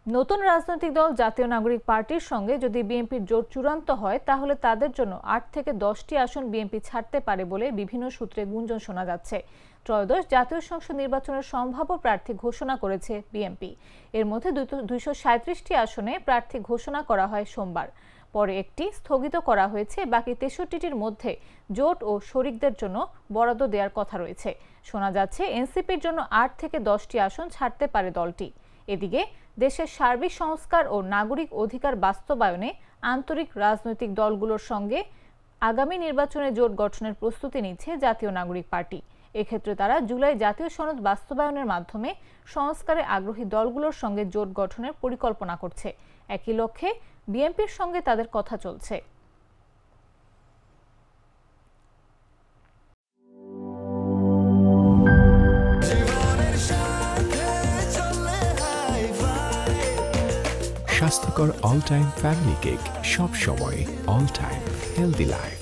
নতুন রাজনৈতিক দল জাতীয় নাগরিক পার্টির সঙ্গে যদি বিএনপির জোট চূড়ান্ত হয় তাহলে তাদের জন্য ৮ থেকে ১০টি আসন বিএনপি ছাড়তে পারে বলে বিভিন্ন সূত্রে গুঞ্জন শোনা যাচ্ছে। ত্রয়োদশ জাতীয় সংসদ নির্বাচনের সম্ভাব্য প্রার্থী ঘোষণা করেছে বিএনপি। এর মধ্যে ২৩৭টি আসনে প্রার্থী ঘোষণা করা হয় সোমবার। পরে একটি স্থগিত করা হয়েছে। বাকি ৬৩টির মধ্যে জোট ও শরিকদের জন্য বরাদ্দ দেওয়ার কথা রয়েছে। শোনা যাচ্ছে এনসিপির জন্য ৮ থেকে ১০টি আসন ছাড়তে পারে দলটি। এদিকে দেশের সার্বিক সংস্কার ও নাগরিক অধিকার বাস্তবায়নে আন্তরিক রাজনৈতিক দলগুলোর সঙ্গে আগামী নির্বাচনে জোট গঠনের প্রস্তুতি নিচ্ছে জাতীয় নাগরিক পার্টি। এক্ষেত্রে তারা জুলাই জাতীয় সনদ বাস্তবায়নের মাধ্যমে সংস্কারে আগ্রহী দলগুলোর সঙ্গে জোট গঠনের পরিকল্পনা করছে। একই লক্ষ্যে বিএনপির সঙ্গে তাদের কথা চলছে। স্বাস্থ্যকর অল টাইম ফ্যামিলি কেক, সব সময় অল টাইম হেলদি লাইফ।